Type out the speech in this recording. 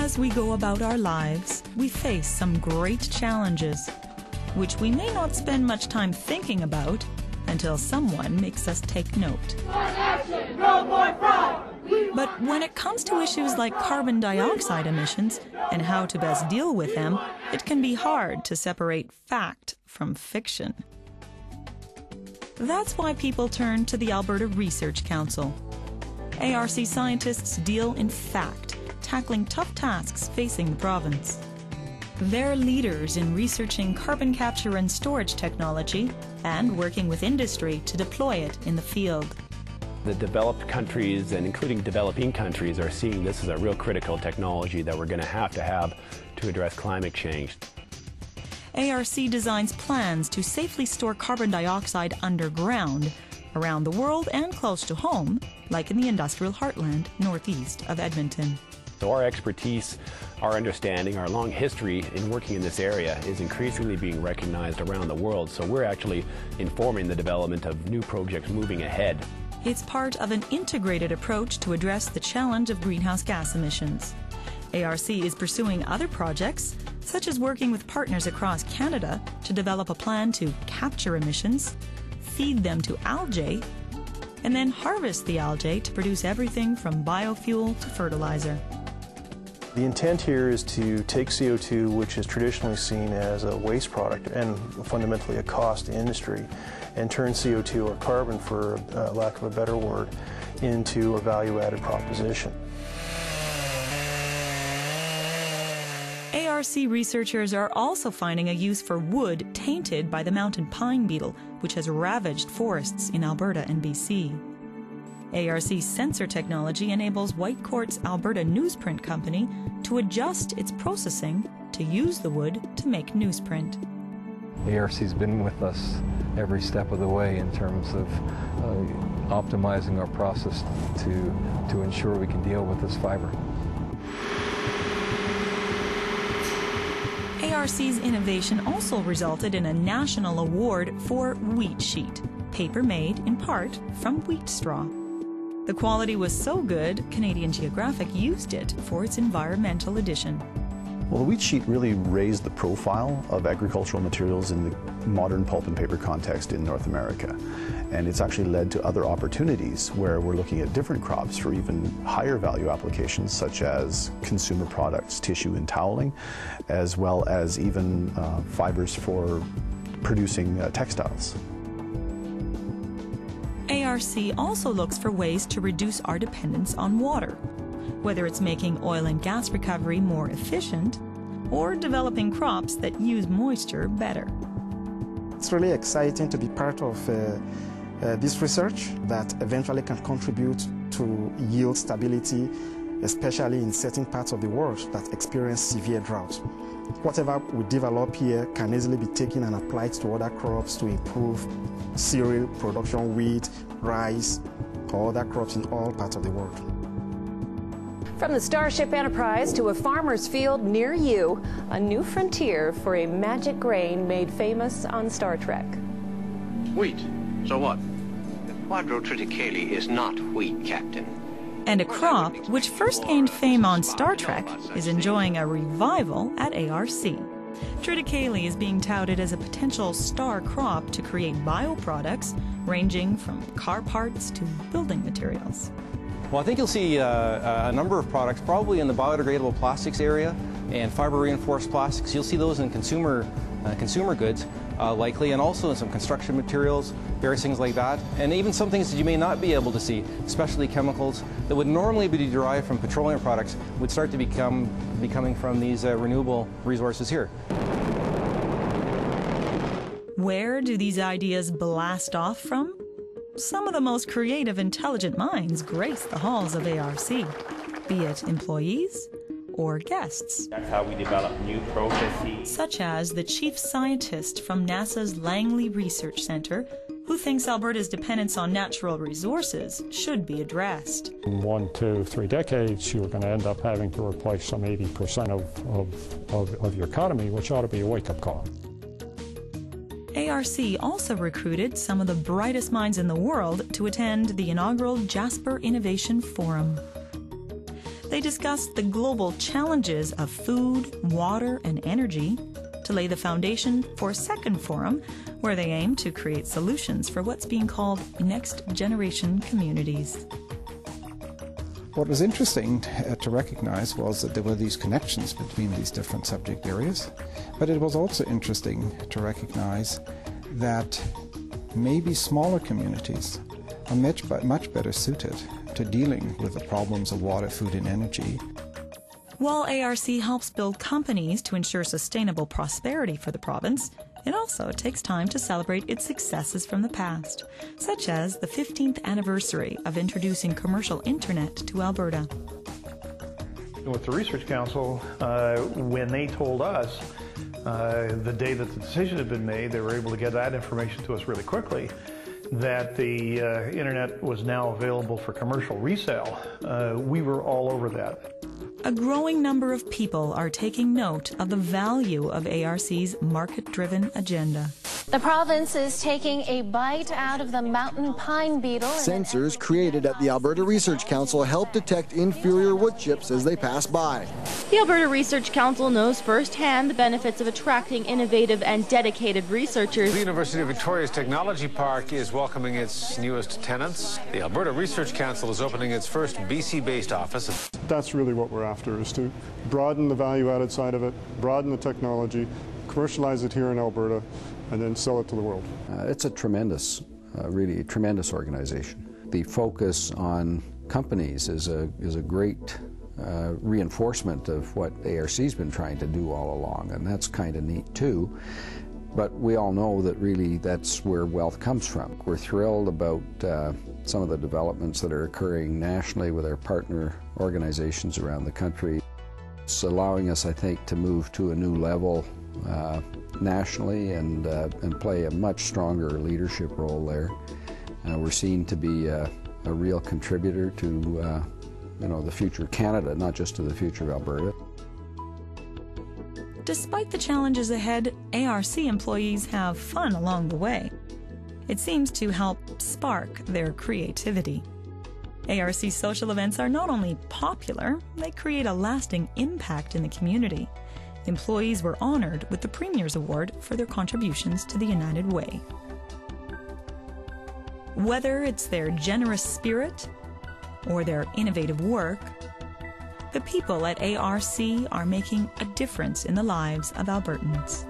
As we go about our lives, we face some great challenges, which we may not spend much time thinking about until someone makes us take note. One action, no more pride. But when it comes to issues like carbon dioxide emissions and how to best deal with them, it can be hard to separate fact from fiction. That's why people turn to the Alberta Research Council. ARC scientists deal in fact, tackling tough tasks facing the province. They're leaders in researching carbon capture and storage technology and working with industry to deploy it in the field. The developed countries, and including developing countries, are seeing this as a real critical technology that we're going to have to address climate change. ARC designs plans to safely store carbon dioxide underground, around the world and close to home, like in the industrial heartland northeast of Edmonton. So our expertise, our understanding, our long history in working in this area is increasingly being recognized around the world, so we're actually informing the development of new projects moving ahead. It's part of an integrated approach to address the challenge of greenhouse gas emissions. ARC is pursuing other projects, such as working with partners across Canada to develop a plan to capture emissions, feed them to algae, and then harvest the algae to produce everything from biofuel to fertilizer. The intent here is to take CO2, which is traditionally seen as a waste product and fundamentally a cost to industry, and turn CO2, or carbon for lack of a better word, into a value-added proposition. ARC researchers are also finding a use for wood tainted by the mountain pine beetle, which has ravaged forests in Alberta and BC. ARC's sensor technology enables Whitecourt's Alberta Newsprint Company to adjust its processing to use the wood to make newsprint. ARC's been with us every step of the way in terms of optimizing our process to ensure we can deal with this fiber. ARC's innovation also resulted in a national award for wheat sheet, paper made in part from wheat straw. The quality was so good, Canadian Geographic used it for its environmental edition. Well, the wheat sheet really raised the profile of agricultural materials in the modern pulp and paper context in North America. And it's actually led to other opportunities where we're looking at different crops for even higher value applications, such as consumer products, tissue and toweling, as well as even fibers for producing textiles. ARC also looks for ways to reduce our dependence on water, whether it's making oil and gas recovery more efficient or developing crops that use moisture better. It's really exciting to be part of this research that eventually can contribute to yield stability, especially in certain parts of the world that experience severe drought. Whatever we develop here can easily be taken and applied to other crops to improve cereal production, wheat, rice, or other crops in all parts of the world. From the Starship Enterprise to a farmer's field near you, a new frontier for a magic grain made famous on Star Trek. Wheat. So what? Quadro triticale is not wheat, Captain. And a crop which first gained fame on Star Trek is enjoying a revival at ARC. Triticale is being touted as a potential star crop to create bioproducts ranging from car parts to building materials. Well, I think you'll see a number of products, probably in the biodegradable plastics area and fiber-reinforced plastics. You'll see those in consumer goods, likely, and also in some construction materials, various things like that, and even some things that you may not be able to see, especially chemicals that would normally be derived from petroleum products, would start to be coming from these renewable resources here. Where do these ideas blast off from? Some of the most creative, intelligent minds grace the halls of ARC, be it employees or guests. That's how we develop new processes. Such as the chief scientist from NASA's Langley Research Center, who thinks Alberta's dependence on natural resources should be addressed. In 1, 2, 3 decades, you're going to end up having to replace some 80% of your economy, which ought to be a wake-up call. ARC also recruited some of the brightest minds in the world to attend the inaugural Jasper Innovation Forum. They discussed the global challenges of food, water, and energy to lay the foundation for a second forum where they aim to create solutions for what's being called next generation communities. What was interesting to recognize was that there were these connections between these different subject areas, but it was also interesting to recognize that maybe smaller communities are much better suited to dealing with the problems of water, food, and energy. While ARC helps build companies to ensure sustainable prosperity for the province, it also takes time to celebrate its successes from the past, such as the 15th anniversary of introducing commercial internet to Alberta. With the Research Council, when they told us the day that the decision had been made, they were able to get that information to us really quickly, that the internet was now available for commercial resale. We were all over that. A growing number of people are taking note of the value of ARC's market-driven agenda. The province is taking a bite out of the mountain pine beetle. Sensors created at the Alberta Research Council help detect inferior wood chips as they pass by. The Alberta Research Council knows firsthand the benefits of attracting innovative and dedicated researchers. The University of Victoria's Technology Park is welcoming its newest tenants. The Alberta Research Council is opening its first BC-based office. That's really what we're after, is to broaden the value-added side of it, broaden the technology, commercialize it here in Alberta, and then sell it to the world. It's a tremendous, really tremendous organization. The focus on companies is a great reinforcement of what ARC's been trying to do all along, and that's kind of neat too. But we all know that really that's where wealth comes from. We're thrilled about some of the developments that are occurring nationally with our partner organizations around the country. It's allowing us, I think, to move to a new level nationally and play a much stronger leadership role there. We're seen to be a real contributor to the future of Canada, not just to the future of Alberta. Despite the challenges ahead, ARC employees have fun along the way. It seems to help spark their creativity. ARC social events are not only popular, they create a lasting impact in the community. Employees were honored with the Premier's Award for their contributions to the United Way. Whether it's their generous spirit or their innovative work, the people at ARC are making a difference in the lives of Albertans.